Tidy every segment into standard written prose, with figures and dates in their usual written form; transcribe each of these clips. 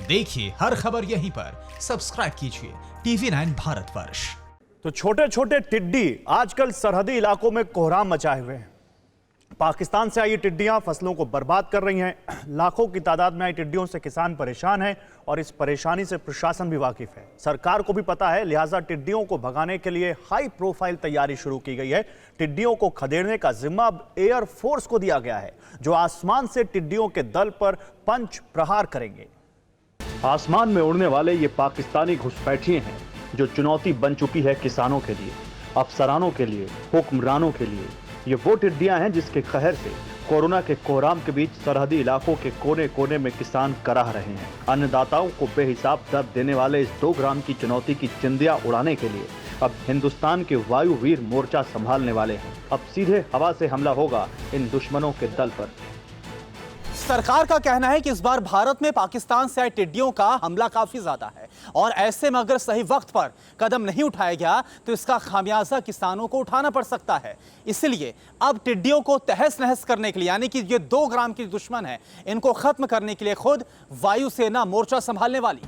देखिए हर खबर यहीं पर, सब्सक्राइब कीजिए TV9 भारतवर्ष। तो छोटे छोटे टिड्डी आजकल सरहदी इलाकों में कोहराम मचाए हुए हैं। पाकिस्तान से आई टिड्डियां फसलों को बर्बाद कर रही हैं। लाखों की तादाद में आई टिड्डियों से किसान परेशान हैं और इस परेशानी से प्रशासन भी वाकिफ है। सरकार को भी पता है, लिहाजा टिड्डियों को भगाने के लिए हाई प्रोफाइल तैयारी शुरू की गई है। टिड्डियों को खदेड़ने का जिम्मा अब एयर फोर्स को दिया गया है, जो आसमान से टिड्डियों के दल पर पंच प्रहार करेंगे। आसमान में उड़ने वाले ये पाकिस्तानी घुसपैठिए हैं जो चुनौती बन चुकी है किसानों के लिए, अफसरानों के लिए, हुक्मरानों के लिए। ये वो टिड्डियां हैं जिसके कहर से कोरोना के कोहराम के बीच सरहदी इलाकों के कोने कोने में किसान कराह रहे हैं। अन्नदाताओं को बेहिसाब दर्द देने वाले इस 2 ग्राम की चुनौती की चिंदियां उड़ाने के लिए अब हिंदुस्तान के वायुवीर मोर्चा संभालने वाले हैं। अब सीधे हवा से हमला होगा इन दुश्मनों के दल पर। सरकार का कहना है कि इस बार भारत में पाकिस्तान से आए टिड्डियों का हमला काफी ज्यादा है और ऐसे में अगर सही वक्त पर कदम नहीं उठाया गया तो इसका खामियाजा किसानों को उठाना पड़ सकता है। इसलिए अब टिड्डियों को तहस नहस करने के लिए, यानी कि ये 2 ग्राम के दुश्मन है, इनको खत्म करने के लिए खुद वायुसेना मोर्चा संभालने वाली।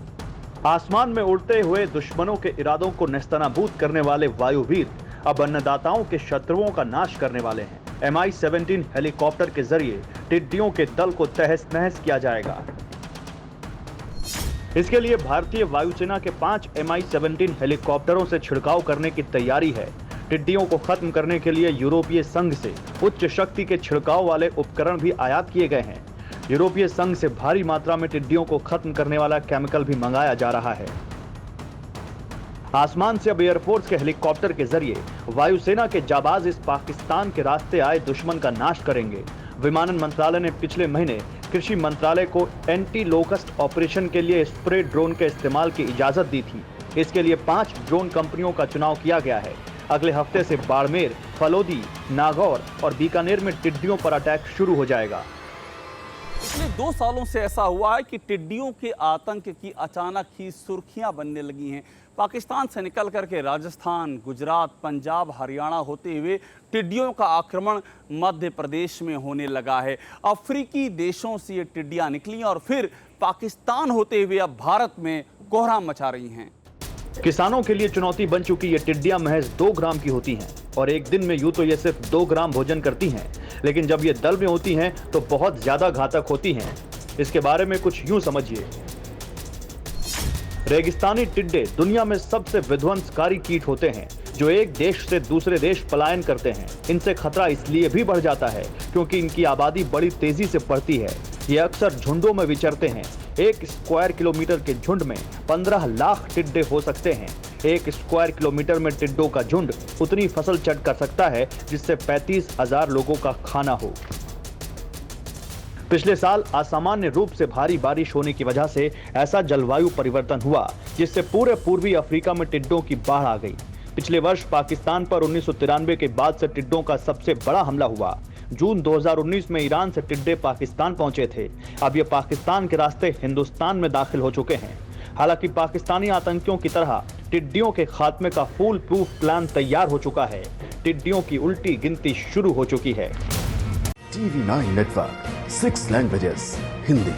आसमान में उड़ते हुए दुश्मनों के इरादों को नेस्तनाबूद करने वाले वायुवीर अब अन्नदाताओं के शत्रुओं का नाश करने वाले हैं। Mi-17 हेलीकॉप्टर के जरिए टिड्डियों के दल को तहस नहस किया जाएगा। इसके लिए भारतीय वायुसेना के 5 Mi-17 हेलीकॉप्टरों से छिड़काव करने की तैयारी है। टिड्डियों को खत्म करने के लिए यूरोपीय संघ से उच्च शक्ति के छिड़काव वाले उपकरण भी आयात किए गए हैं। यूरोपीय संघ से भारी मात्रा में टिड्डियों को खत्म करने वाला केमिकल भी मंगाया जा रहा है। आसमान से अब एयरफोर्स के हेलीकॉप्टर के जरिए वायुसेना के जाबाज इस पाकिस्तान के रास्ते आए दुश्मन का नाश करेंगे। विमानन मंत्रालय ने पिछले महीने कृषि मंत्रालय को एंटी लोकस्ट ऑपरेशन के लिए स्प्रे ड्रोन के इस्तेमाल की इजाजत दी थी। इसके लिए 5 ड्रोन कंपनियों का चुनाव किया गया है। अगले हफ्ते से बाड़मेर, फलोदी, नागौर और बीकानेर में टिड्डियों पर अटैक शुरू हो जाएगा। पिछले 2 सालों से ऐसा हुआ है कि टिड्डियों के आतंक की अचानक ही सुर्खियां बनने लगी हैं। पाकिस्तान से निकल करके राजस्थान, गुजरात, पंजाब, हरियाणा होते हुए टिड्डियों का आक्रमण मध्य प्रदेश में होने लगा है। अफ्रीकी देशों से ये टिड्डियां निकली और फिर पाकिस्तान होते हुए अब भारत में कोहराम मचा रही हैं। किसानों के लिए चुनौती बन चुकी ये टिड्डियां महज 2 ग्राम की होती हैं और एक दिन में यूं तो ये सिर्फ 2 ग्राम भोजन करती हैं, लेकिन जब ये दल में होती हैं तो बहुत ज्यादा घातक होती हैं। इसके बारे में कुछ यूं समझिए। रेगिस्तानी टिड्डे दुनिया में सबसे विध्वंसकारी कीट होते हैं जो एक देश से दूसरे देश पलायन करते हैं। इनसे खतरा इसलिए भी बढ़ जाता है क्योंकि इनकी आबादी बड़ी तेजी से बढ़ती है। ये अक्सर झुंडों में विचरते हैं। 1 स्क्वायर किलोमीटर के झुंड में 15 लाख टिड्डे हो सकते हैं। 1 स्क्वायर किलोमीटर में टिड्डों का झुंड उतनी फसल चट कर सकता है जिससे 35,000 लोगों का खाना हो। पिछले साल असामान्य रूप से भारी बारिश होने की वजह से ऐसा जलवायु परिवर्तन हुआ जिससे पूरे पूर्वी अफ्रीका में टिड्डों की बाढ़ आ गई। पिछले वर्ष पाकिस्तान पर 1993 के बाद से टिड्डों का सबसे बड़ा हमला हुआ। जून 2019 में ईरान से टिड्डे पाकिस्तान पहुंचे थे। अब ये पाकिस्तान के रास्ते हिंदुस्तान में दाखिल हो चुके हैं। हालांकि पाकिस्तानी आतंकियों की तरह टिड्डियों के खात्मे का फूल प्रूफ प्लान तैयार हो चुका है। टिड्डियों की उल्टी गिनती शुरू हो चुकी है। TV9 network 6 languages, Hindi,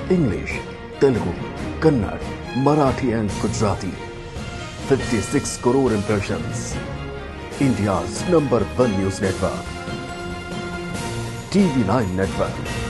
English, Telugu, Kannada, Marathi and Gujarati. 56 crore impressions. India's #1 news network. TV9 network.